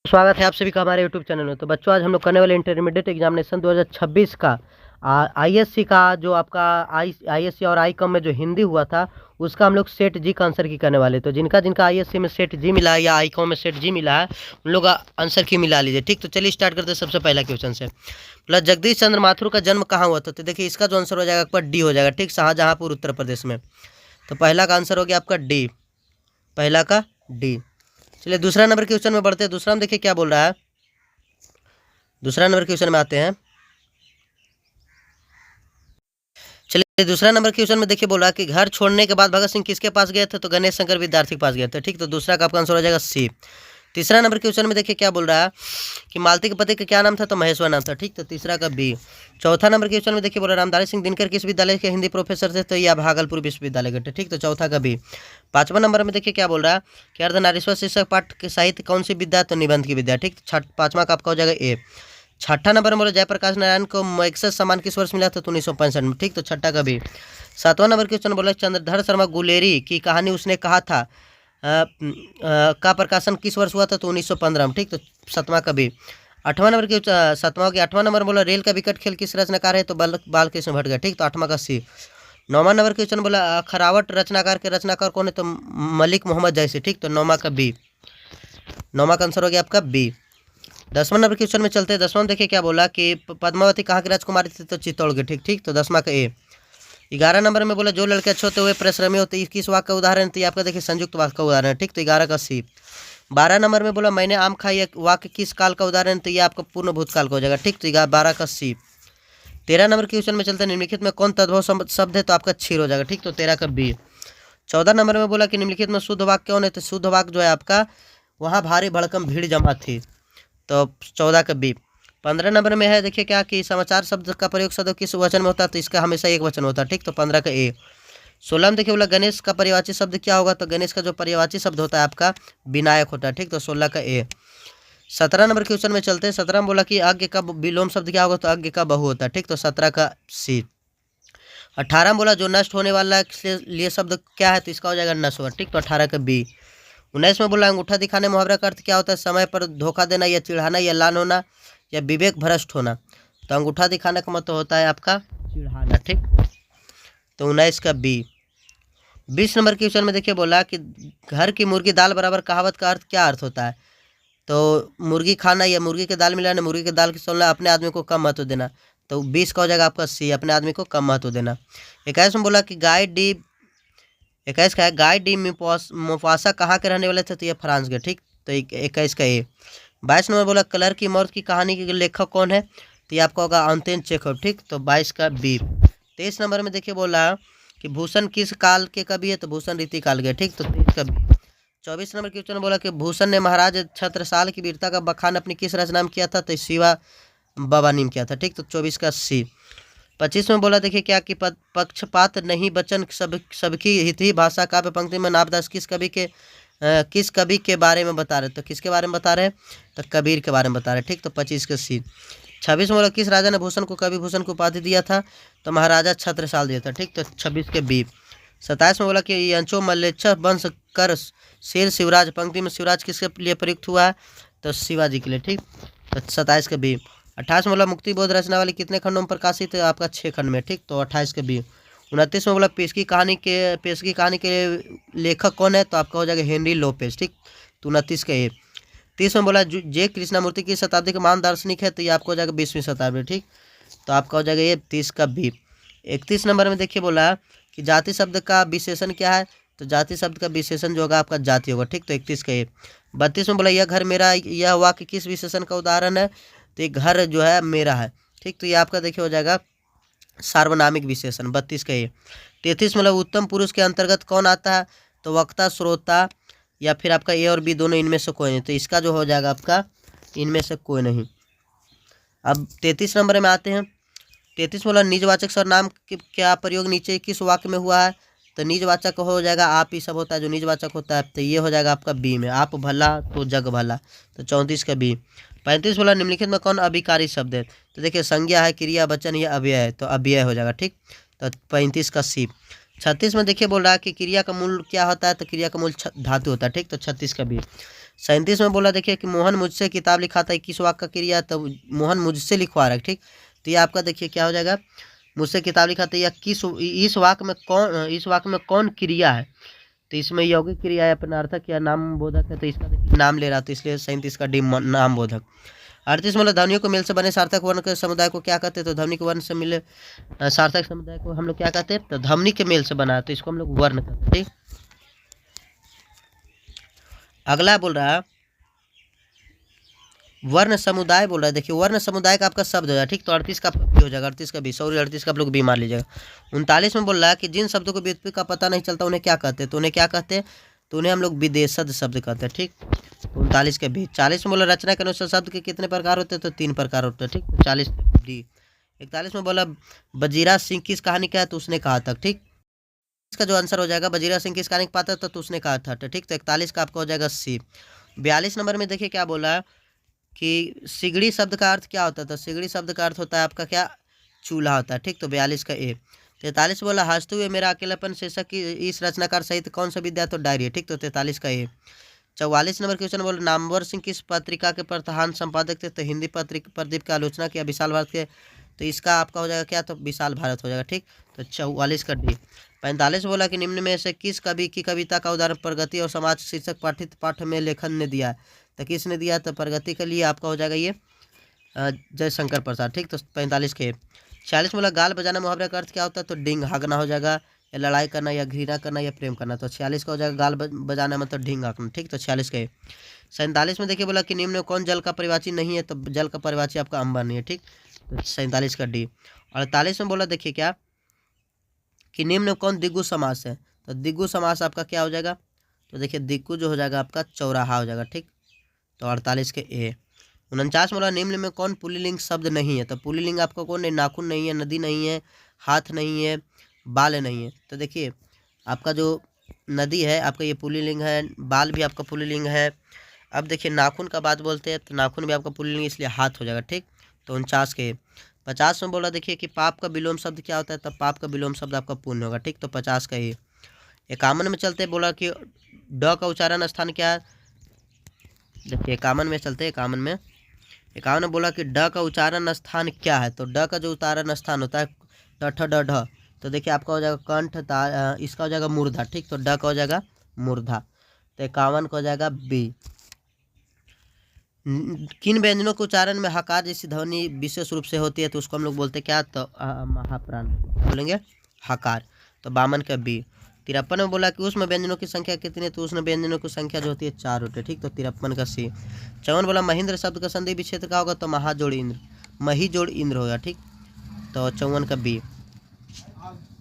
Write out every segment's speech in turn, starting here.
स्वागत है आप सभी का हमारे यूट्यूब चैनल में। तो बच्चों, आज हम लोग करने वाले इंटरमीडिएट एग्जामिनेशन 2026 का आईएससी का जो आपका आईएससी और आईकॉम में जो हिंदी हुआ था उसका हम लोग सेट जी का आंसर की करने वाले। तो जिनका जिनका आईएससी में सेट जी मिला है या आईकॉम में सेट जी मिला है उन लोग आंसर की मिला लीजिए। ठीक, तो चलिए स्टार्ट करते हैं सबसे पहला क्वेश्चन से। प्लस जगदीश चंद्र माथुर का जन्म कहाँ हुआ था? तो देखिए इसका जो आंसर हो जाएगा आपका डी हो जाएगा। ठीक, शाहजहाँपुर उत्तर प्रदेश में। तो पहला का आंसर हो गया आपका डी, पहला का डी। चलिए दूसरा नंबर क्वेश्चन में बढ़ते हैं। दूसरा में देखिए क्या बोल रहा है। दूसरा नंबर क्वेश्चन में आते हैं। चलिए दूसरा नंबर क्वेश्चन में देखिए बोला कि घर छोड़ने के बाद भगत सिंह किसके पास गए थे? तो गणेश शंकर विद्यार्थी के पास गए थे। ठीक, तो दूसरा का आपका आंसर हो जाएगा सी। तीसरा नंबर क्वेश्चन में देखिए क्या बोल रहा है कि मालती के पति का क्या नाम था? तो महेश्वर नाम था। ठीक, तो तीसरा का बी। चौथा नंबर क्वेश्चन में देखिए बोला रामधारी सिंह दिनकर किस विद्यालय के हिंदी प्रोफेसर थे? तो यह भागलपुर विश्वविद्यालय के थे। ठीक, तो चौथा का बी। पांचवा नंबर में देखिए क्या बोल रहा है कि अर्धनारीश्वर शीर्षक पाठ के साहित्य कौन सी विद्या? तो निबंध की विद्या। ठीक, पांचवा का आपका हो जाएगा ए। छठा नंबर में बोला जयप्रकाश नारायण को मैग्सेसे सम्मान किस वर्ष मिला था? तो 1965 में। ठीक, तो छठा का भी। सातवां नंबर क्वेश्चन बोला चंद्रधर शर्मा गुलेरी की कहानी उसने कहा था का प्रकाशन किस वर्ष हुआ था? तो 1915 में। ठीक, तो सातवां का भी। आठवां नंबर के आठवां नंबर बोला रेल का विकट खेल किस रचनाकार है? तो बालकृष्ण भट्ट। ठीक, तो आठवां का सी। नौवां नंबर क्वेश्चन बोला खरावट रचनाकार के रचनाकार कौन है? तो मलिक मोहम्मद जैसी। ठीक, तो नौवां का बी। नौवां का आंसर हो गया आपका बी। 10वां नंबर क्वेश्चन में चलते हैं। 10वां देखिए क्या बोला कि पद्मावती कहाँ की राजकुमारी थी? तो चित्तौड़ के। ठीक ठीक, तो 10वां का ए। 11 नंबर में बोला जो लड़के अच्छे होते हुए परिश्रमी होते हैं किस वाक्य का उदाहरण? तो आपका देखिए संयुक्त वाक्य का उदाहरण है। ठीक, तो 11 का सी। 12 नंबर में बोला मैंने आम खाई वाक्य किस काल का उदाहरण? तो ये आपका पूर्ण भूतकाल का हो जाएगा। ठीक, तो 12 का सी। 13 नंबर क्वेश्चन में चलते हैं निम्नलिखित में कौन तद्भव शब्द है? तो आपका क्षीर हो जाएगा। ठीक, तो 13 का बी। 14 नंबर में बोला कि निम्नलिखित में शुद्ध वाक्य कौन है? तो शुद्ध वाक्य जो है आपका वहाँ भारी भड़कम भीड़ जमा थी। तो 14 का बी। 15 नंबर में है देखिए क्या कि समाचार शब्द का प्रयोग शब्द किस वचन में होता है? तो इसका हमेशा एक वचन होता है। ठीक, तो 15 का ए। 16 में देखिए बोला गणेश का पर्यायवाची शब्द क्या होगा? तो गणेश का जो पर्यायवाची शब्द होता है आपका विनायक होता है। ठीक, तो 16 का ए। 17 नंबर क्वेश्चन में चलते हैं। 17 में बोला कि आज्ञ का विलोम शब्द क्या होगा? तो आज्ञ का बहु होता है। ठीक, तो 17 का सी। 18 में बोला जो नष्ट होने वाला लिए शब्द क्या है? तो इसका हो जाएगा नश्वर। ठीक, तो 18 का बी। 19 में बोला अंगूठा दिखाने मुहावरा का अर्थ क्या होता है? समय पर धोखा देना या चिढ़ाना या लान होना या विवेक भ्रष्ट होना। तो अंगूठा दिखाने का मतलब होता है आपका चिढ़ाना। ठीक, तो 19 का बी। 20 नंबर क्वेश्चन में देखिए बोला कि घर की मुर्गी दाल बराबर कहावत का अर्थ क्या अर्थ होता है? तो मुर्गी खाना या मुर्गी के दाल मिलाना, मुर्गी के दाल की सोलना, अपने आदमी को कम महत्व देना। तो 20 का हो जाएगा आपका सी, अपने आदमी को कम महत्व देना। 21 में बोला कि गाय डी 21 का है गाय डी मुफासा कहाँ के रहने वाले थे? तो ये फ्रांस के। ठीक, तो 21 का ए। 22 नंबर बोला कलर की मौत की कहानी के लेखक कौन है? तो ये आपका होगा अंतोन चेखव। ठीक, तो 22 का बी। 23 नंबर में देखिए बोला कि भूषण किस काल के कवि है? तो भूषण रीति काल के। ठीक, तो 23 का बी। 24 नंबर क्वेश्चन बोला कि भूषण ने महाराज छत्रसाल की वीरता का बखान अपनी किस रचना में किया था? तो शिवा बवानी में किया था। ठीक, तो 24 का सी। 25 में बोला देखिए क्या कि पक्षपात नहीं बचन सबकी हित ही भाषा काव्य पंक्ति में नाभदास किस कवि के बारे में बता रहे? तो किसके बारे में बता रहे हैं? तो कबीर के बारे में बता रहे। ठीक, तो 25 का सी। 26 में बोला किस राजा ने भूषण को कवि भूषण को उपाधि दिया था? तो महाराजा छत्रसाल दिया था। ठीक, तो 26 के बी। 27 में बोला कि यंचो मल्लेच्छ वंश कर शेर शिवराज पंक्ति में शिवराज किसके लिए प्रयुक्त हुआ है? तो शिवाजी के लिए। ठीक, तो 27 के बी। 28 में बोला मुक्ति बोध रचना वाली कितने खंडों में प्रकाशित है? आपका 6 खंड में। ठीक, तो 28 के बी। 29 में बोला पेशगी कहानी के लेखक कौन है? तो आपका हो जाएगा हेनरी लोपेज। ठीक, तो 29 का ए। 30 में बोला जे कृष्णामूर्ति की शताब्दी का महान दार्शनिक है? तो ये आपको हो जाएगा 20वीं शताब्दी। ठीक, तो आपका हो जाएगा ये 30 का बी। 31 नंबर में देखिए बोला कि जाति शब्द का विशेषण क्या है? तो जाति शब्द का विशेषण जो होगा आपका जाति होगा। ठीक, तो 31 का ए। 32 में बोला यह घर मेरा यह वाक्य किस विशेषण का उदाहरण है? तो ये घर जो है मेरा है। ठीक, तो ये आपका देखिए हो जाएगा सार्वनामिक विशेषण। 32 का ए। 33 मतलब उत्तम पुरुष के अंतर्गत कौन आता है? तो वक्ता श्रोता या फिर आपका ए और बी दोनों इनमें से कोई नहीं। तो इसका जो हो जाएगा आपका इनमें से कोई नहीं। अब 33 नंबर में आते हैं। 33 बोला निजवाचक सर्वनाम क्या प्रयोग नीचे किस वाक्य में हुआ है? तो निजवाचक हो जाएगा आप ही सब होता है जो निजवाचक होता है। तो ये हो जाएगा आपका बी में आप भला तो जग भला। तो 34 का बी। 35 बोला निम्नलिखित में कौन अभिकारी शब्द है? तो देखिए संज्ञा है, क्रिया, वचन या अव्यय है। तो अव्यय हो जाएगा। ठीक, तो 35 का सी। 36 में देखिए बोल रहा है कि क्रिया का मूल क्या होता है? तो क्रिया का मूल धातु होता है। ठीक, तो 36 का बी। 37 में बोला देखिए कि मोहन मुझसे किताब लिखा था, 21 वाक्य का क्रिया, तो मोहन मुझसे लिखवा रहा है, ठीक। तो ये आपका देखिए क्या हो जाएगा, मुझसे किताब लिखा था, या किस इस वाक्य में कौन क्रिया है, तो इसमें यौगिक क्रिया है, अपनार्थक या नाम बोधक है, तो इसका देखिए नाम ले रहा, तो इसलिए 37 का डी नाम बोधक। 38 मतलब ध्वनियों को मेल से बने सार्थक वर्ण के समुदाय को क्या कहते हैं, तो ध्वनि के वर्ण से मिले सार्थक समुदाय को हम लोग क्या कहते हैं, तो ध्वनि के मेल से बना है, तो इसको हम लोग वर्ण कहते हैं, ठीक। अगला बोल रहा है वर्ण समुदाय, बोल रहा है देखिए वर्ण समुदाय का आपका शब्द हो जाएगा, ठीक। तो 38 का आपका भी हो जाएगा, 38 का भी, सॉरी 38 का आप लोग भी मान लीजिएगा। 39 में बोल रहा है कि जिन शब्दों को व्युत्पत्ति का पता नहीं चलता उन्हें क्या कहते हैं, तो उन्हें क्या कहते हैं, तो उन्हें हम लोग विदेशद शब्द कहते हैं, ठीक। तो 39 के भी। 40 में बोला रचना के अनुसार शब्द के कितने प्रकार होते हैं, तो 3 प्रकार होते हैं, ठीक। तो 40 डी। 41 में बोला बजीरा सिंह किस कहानी का है, तो उसने कहा था, ठीक। इसका जो आंसर हो जाएगा बजीरा सिंह किस कहानी का पात्र था, तो उसने कहा था, ठीक। तो 41 का आपका हो जाएगा सी। 42 नंबर में देखिए क्या बोला कि सिगड़ी शब्द का अर्थ क्या होता था, सिगड़ी शब्द का अर्थ होता है आपका क्या, चूल्हा होता है, ठीक। तो 42 का ए। 43 बोला हंसते हुए मेरा अकेलापन शीर्षक की इस रचनाकार सहित कौन सा विद्या, तो डायरी है, ठीक। तो 43 का ए। 44 नंबर क्वेश्चन बोला नामवर सिंह किस पत्रिका के प्रधान संपादक थे, तो हिंदी पत्रिका प्रदीप की आलोचना किया विशाल भारत के, तो इसका आपका हो जाएगा क्या, तो विशाल भारत हो जाएगा, ठीक। तो 44 का डी। 45 बोला कि निम्न में से किस कवि की कविता का उदाहरण प्रगति और समाज शीर्षक पाठित पाठ में लेखन ने दिया है, तो किसने दिया, तो प्रगति के लिए आपका हो जाएगा ये जयशंकर प्रसाद, ठीक। तो 45 के। 46 बोला गाल बजाना मुहावरे का अर्थ क्या होता है, तो डिंग हाँकना हो जाएगा, या लड़ाई करना, या घृणा करना, या प्रेम करना, तो 46 का हो जाएगा गाल बजाना मतलब ढींग हाँकना, ठीक। तो 46 के। 47 में देखिए बोला कि निम्न में कौन जल का परिवाची नहीं है, तो जल का परिवाची आपका अंबर नहीं है, ठीक। तो 47 का डी। 48 में बोला देखिए क्या कि निम्न में कौन दिग्गु समास है, तो दिग्गु समास आपका क्या हो जाएगा, तो देखिए दिग्गु जो हो जाएगा आपका चौराहा हो जाएगा, ठीक। तो 48 के ए। 49 बोला निम्न में कौन पुल्लिंग शब्द नहीं है, तो पुल्लिंग आपका कौन है, नाखून नहीं है, नदी नहीं है, हाथ नहीं है, बाल नहीं है, तो देखिए आपका जो नदी है आपका ये पुल्लिंग है, बाल भी आपका पुल्लिंग है। अब देखिए नाखून का बात बोलते हैं, तो नाखून भी आपका पुल्लिंग इसलिए हाथ हो जाएगा, ठीक। तो 49 के। 50 में बोला देखिए कि पाप का विलोम शब्द क्या होता है, तब पाप का विलोम शब्द आपका पुण्य होगा, ठीक। तो 50 का ही। 51 में चलते बोला कि ड का उच्चारण स्थान क्या है, देखिए 51 में चलते, 51 में बोला कि ड का उच्चारण स्थान क्या है, तो ड का जो उच्चारण स्थान होता है ठ ड ढ, तो देखिए आपका हो जाएगा कंठ इसका हो जाएगा मूर्धा, ठीक। तो ड का हो जाएगा मूर्धा। तो 51 का हो जाएगा बी। किन व्यंजनों के उच्चारण में हकार जैसी ध्वनि विशेष रूप से होती है, तो उसको हम लोग बोलते क्या, तो महाप्राण बोलेंगे हकार। तो 52 का बी। 53 में बोला कि उष्म व्यंजनों की संख्या कितनी है, तो उष्म व्यंजनों की संख्या जो होती है 4 होती है, ठीक। तो 53 का सी। 54 बोला महेंद्र शब्द का संधि विच्छेद का होगा, तो महाजोड़ इंद्र, मही जोड़ इंद्र होगा, ठीक। तो 54 का बी।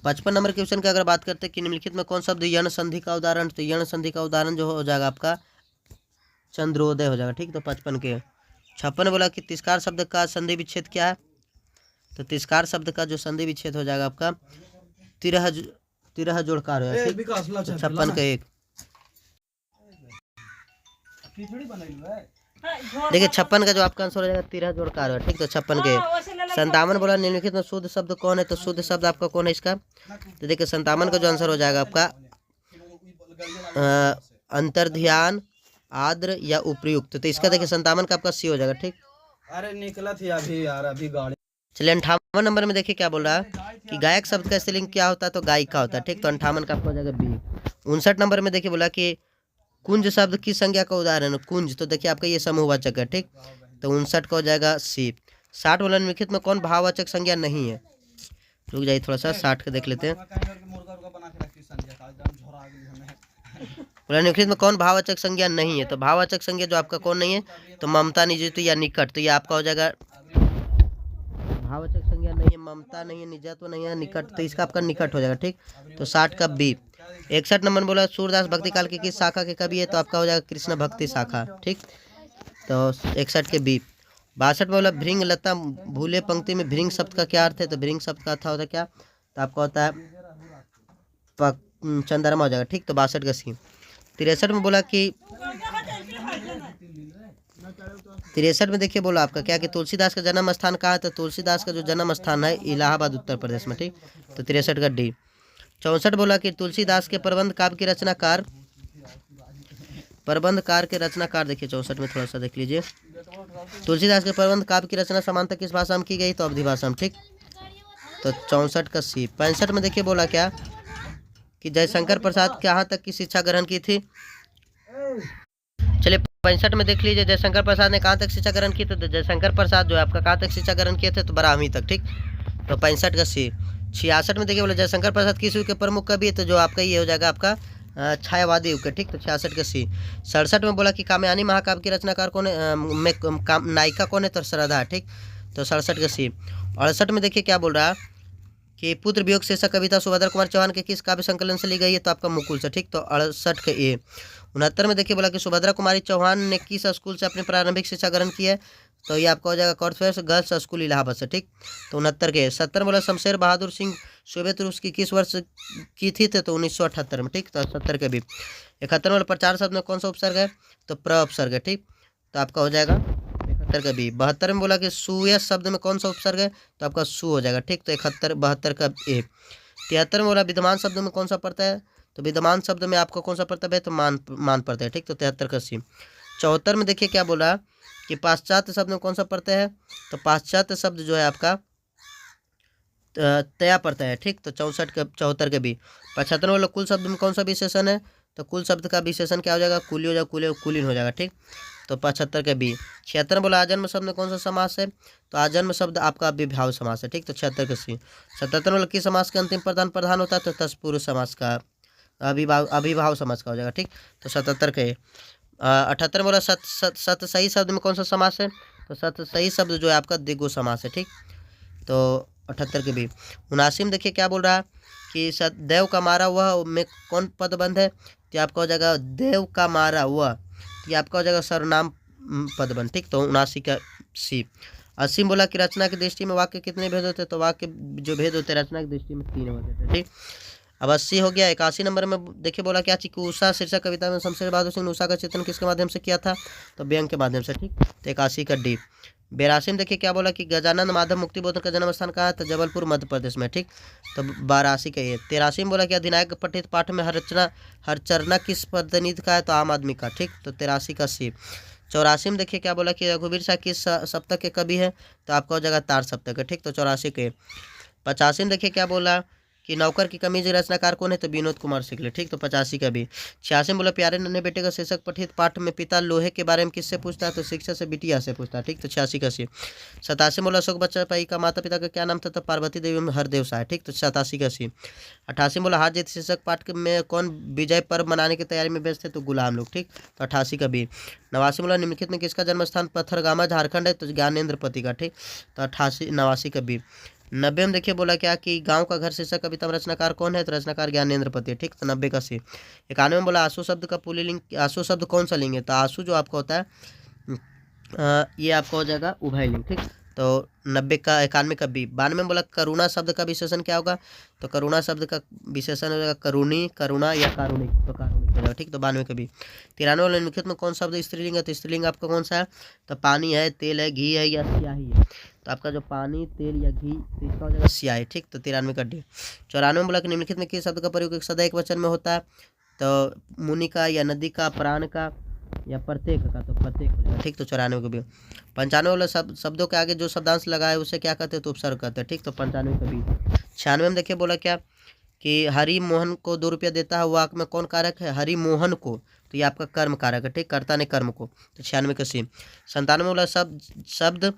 55 नंबर क्वेश्चन की अगर बात करते हैं कि निम्नलिखित में कौन शब्द यण संधि का उदाहरण, तो यण संधि का उदाहरण जो हो जाएगा आपका चंद्रोदय हो जाएगा, ठीक। तो 55 के। 56 बोला कि तिरस्कार शब्द का संधि विच्छेद क्या है, तो तिरस्कार शब्द का जो संधि विच्छेद हो जाएगा आपका तिरह जोड़कार हो जाएगा, ठीक। 56 का 1। देखिए 56 का जो आपका आंसर हो जाएगा 13 जोड़कार है, ठीक। तो 56 के। 57 बोला निम्नलिखित में शुद्ध शब्द कौन है, तो शुद्ध शब्द आपका कौन है इसका, तो देखिए 57 का जो आंसर हो जाएगा आपका अंतर्ध्यान, आद्र या उपयुक्त, तो इसका देखिए 57 का आपका सी हो जाएगा, ठीक। अरे निकला थी अभी यार, अभी गाड़ी। चलिए 58 नंबर में देखिए क्या बोल रहा है कि गायक शब्द का स्त्रीलिंग क्या होता है, तो गायिका होता है, ठीक। तो 58 का आपका हो जाएगा बी। 59 नंबर में देखिए बोला कि कुंज शब्द की संज्ञा का उदाहरण है, कुंज, तो देखिए आपका ये समूहवाचक है, ठीक। तो 59 का हो जाएगा सी। 60 बोला निम्नलिखित में कौन भाववाचक संज्ञा नहीं है, रुक जाइए थोड़ा सा 60 का देख लेते हैं। बोला निम्नलिखित में कौन भाववाचक संज्ञा नहीं है, तो भाववाचक संज्ञा जो आपका कौन नहीं है, तो ममता, निजत्व या निकट, तो ये आपका हो जाएगा भाववाचक संज्ञा नहीं है, ममता नहीं है, निजत्व नहीं है, निकट, तो इसका आपका निकट हो जाएगा, ठीक। तो 60 का बी। 61 नंबर बोला सूरदास भक्ति काल की किस शाखा के कवि है, तो आपका हो जाएगा कृष्ण भक्ति शाखा, ठीक। तो 61 के बी। 62 बोला भृंग लता भूले पंक्ति में भृंग शब्द का क्या अर्थ है, तो भृंग शब्द का अर्थ होता है क्या, तो आपका होता है चंद्रमा हो जाएगा, ठीक। तो 62 का सी। 63 में बोला कि 63 में देखिए बोला आपका क्या कि तुलसीदास का जन्म स्थान कहाँ है, तो तुलसीदास का जो जन्म स्थान है इलाहाबाद उत्तर प्रदेश में, ठीक। तो 63 का डी। 64 बोला कि तुलसीदास के प्रबंध काव्य की रचनाकार प्रबंध कार्य के रचनाकार देखिए 64 में थोड़ा सा देख लीजिए। तुलसीदास के प्रबंध काव्य की रचना सामान्यतः किस भाषा में की गई? तो अवधी भाषा में, ठीक। तो 64 का सी। 65 में देखिए बोला क्या कि जयशंकर प्रसाद कहाँ तक की शिक्षा ग्रहण की थी? चलिए 65 में देख लीजिए जयशंकर प्रसाद ने कहाँ तक शिक्षा ग्रहण की थी। तो जयशंकर प्रसाद जो है आपका कहाँ तक शिक्षा ग्रहण किए थे? तो 12वीं तक, ठीक। तो 65 का सी। 66 में देखिए बोला जयशंकर प्रसाद किस युग के प्रमुख कवि है? तो जो आपका ये हो जाएगा आपका छायावादी युग का, ठीक। तो 66 का सी। 67 में बोला कि कामयानी महाकाव्य की रचनाकार कौन है? नायिका कौन है? तो श्रद्धा, ठीक। तो 67 का सी। 68 में देखिए क्या बोल रहा है कि पुत्र वियोग शीर्षक कविता सुभद्रा कुमार चौहान के किस काव्य संकलन से ली गई है? तो आपका मुकुल से, ठीक। तो 68 का ए। 69 में देखिए बोला कि सुभद्रा कुमारी चौहान ने किस स्कूल से अपनी प्रारंभिक शिक्षा ग्रहण की है? तो ये आपका हो जाएगा कॉर्नफेल्स गर्ल्स स्कूल इलाहाबाद से, ठीक। तो 69 के। 70 बोला शमशेर बहादुर सिंह सोवियत रूस की किस वर्ष की थी? तो 1978 में, ठीक। तो 70 के भी। 71 वाला प्रचार शब्द में कौन सा उपसर्ग है? तो प्र उपसर्ग है, ठीक। तो आपका हो जाएगा 71 का बी। 72 में बोला कि सुयस शब्द में कौन सा उपसर्ग है? तो आपका सु हो जाएगा, ठीक। तो 72 का ए। 73 में बोला विद्यमान शब्द में कौन सा पड़ता है? तो विद्यमान शब्द में आपका कौन सा पड़ता है? तो मान पड़ता है, ठीक। तो 73 का सी। 74 में देखिए क्या बोला कि पाश्चात्य शब्द में कौन सा पड़ता है? तो पाश्चात्य शब्द जो है आपका तया पड़ता है, ठीक। तो 74 के बी। 75 वाला कुल शब्द में कौन सा विशेषण है? तो कुल शब्द का विशेषण क्या हो जाएगा? कुली हो जाएगा, कुलीन हो जाएगा, ठीक। तो 75 के बी। 76 बोला आजन्म शब्द में कौन सा समास है? तो आजन्म शब्द आपका अभिभाव समास है, ठीक। तो 76 के सी। 77 वाला किस समास के अंतिम प्रधान होता है? तो तत्पुरुष समास का अभिभाव समास का हो जाएगा, ठीक। तो 77 के। 78 बोला सत सही शब्द में कौन सा समास है? तो सत सही शब्द जो है आपका द्विगु समास है, ठीक। तो 78 के भी। 79 में देखिए क्या बोल रहा है कि देव का मारा हुआ में कौन पदबंध है? तो आपका हो जाएगा देव का मारा हुआ, ये आपका हो जाएगा सर्वनाम पदबंध, ठीक। तो 79 का सी। 80 बोला कि रचना की दृष्टि में वाक्य कितने भेद होते हैं? तो वाक्य जो भेद होते हैं रचना की दृष्टि में 3 होते हैं, ठीक। अब 80 हो गया। 81 नंबर में देखिए बोला क्या कि उषा शीर्षक कविता में शमशेर बहादुर सिंह ने उषा का चित्रण किसके माध्यम से किया था? तो व्यंग के माध्यम से, ठीक। तो 81 का डी। 82 में देखिए क्या बोला कि गजानंद माधव मुक्तिबोधन का जन्म स्थान कहाँ है? तो जबलपुर मध्य प्रदेश में, ठीक। तो 82 का ये। 83 में बोला कि अधिनायक पठित पाठ में हर चरना किस प्रतिनिधि का है? तो आम आदमी का, ठीक। तो 83 का सी। 84 में देखिए क्या बोला कि रघुवीर शाह किस सप्तक के कवि है? तो आपका हो जाएगा तार सप्तक है, ठीक। तो 84 के। 85 में देखिए क्या बोला कि नौकर की कमीज रचनाकार कौन है? तो विनोद कुमार शुक्ल, ठीक। तो 85 का भी। 86 में बोला प्यारे नन्हे बेटे का शीर्षक पठित पाठ में पिता लोहे के बारे में किससे पूछता है? तो शिक्षा से बिटिया से पूछता है, ठीक। तो 86 का सी। 87 में बोला अशोक बच्चन का माता पिता का क्या नाम था? तो पार्वती देवी हरदेव शाह, ठीक। तो 87 का सी। 88 में बोला हार जीत शीर्षक पाठ में कौन विजय पर्व मनाने की तैयारी में व्यस्त है? तो गुलाम लोग, ठीक। तो 88 का बी। 89 में बोला निम्नलिखित में किसका जन्म स्थान पत्थरगामा झारखंड है? तो ज्ञानेंद्र पति का, ठीक। तो 89 का बी। 90 में देखिए बोला क्या कि गांव का घर शीर्षक कविता में रचनाकार कौन है? तो रचनाकार ज्ञानेंद्र पति, ठीक। तो 90 का सी। 91 में बोला आंसू शब्द का पुल्लिंग आंसू शब्द कौन सा लिंग है? तो आंसू जो आपका होता है ये आपका हो जाएगा उभय लिंग, ठीक। तो 90 का। 91 का बी। 92 में बोला करुणा शब्द का विशेषण क्या होगा? तो करुणा शब्द का विशेषण हो जाएगा करुणी, करुणा या कारुणिक, तो कारुणिक हो जाएगा, ठीक। तो 92 का बी। 93 वाले निम्नलिखित में कौन शब्द स्त्रीलिंग है? तो स्त्रीलिंग आपका कौन सा है? तो पानी है, तेल है, घी है या स्याही है? तो आपका जो पानी, तेल या घी, तो इसका हो जाएगा स्याही, ठीक। तो 93 का डी। 94 में बोला कि निम्नलिखित में किस शब्द का प्रयोग एक सदा एक वचन में होता है? तो मुनि का या नदी का, प्राण का या प्रत्येक का? तो प्रत्येक हो जाएगा, ठीक। तो 94 का भी। 95 वाला शब्दों के आगे जो शब्दांश लगा है उसे क्या कहते हैं? तो उपसर्ग कहते हैं, ठीक। तो 95 का भी। 96 में देखिए बोला क्या कि हरि मोहन को 2 रुपया देता है, वाक में कौन कारक है? हरि मोहन को, तो ये आपका कर्म कारक है, ठीक। कर्ता ने कर्म को, तो 96 का सी। 97 वाला शब्द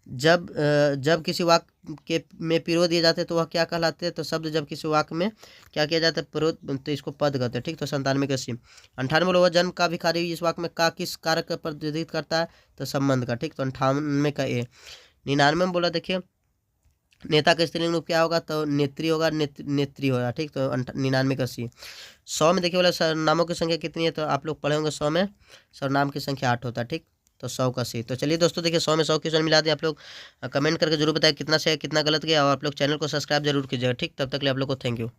जब किसी वाक्य के में पिरो दिए जाते हैं तो वह क्या कहलाते हैं? तो शब्द जब किसी वाक्य में क्या किया जाता है? पिरो, तो इसको पद कहते हैं, ठीक। तो 97 का सी। 98 में वह जन्म का भिखारी इस वाक्य में का किस कारक का प्रतिनिधित्व करता है? तो संबंध का, ठीक। तो 98 का ए। 99 में बोला देखिए नेता का स्त्रीलिंग रूप क्या होगा? तो नेत्री होगा, नेत्री होगा, ठीक। तो 99 का सी। 100 में देखिए बोला सर्वनामों की संख्या कितनी है? तो आप लोग पढ़े होंगे 100 में सर्वनाम की संख्या 8 होता है, ठीक। तो 100 का सी। तो चलिए दोस्तों देखिए 100 में 100 क्वेश्चन मिला दें। आप लोग कमेंट करके जरूर बताएं कितना सही है कितना गलत गया, और आप लोग चैनल को सब्सक्राइब जरूर कीजिएगा, ठीक। तब तक के लिए आप लोग को थैंक यू।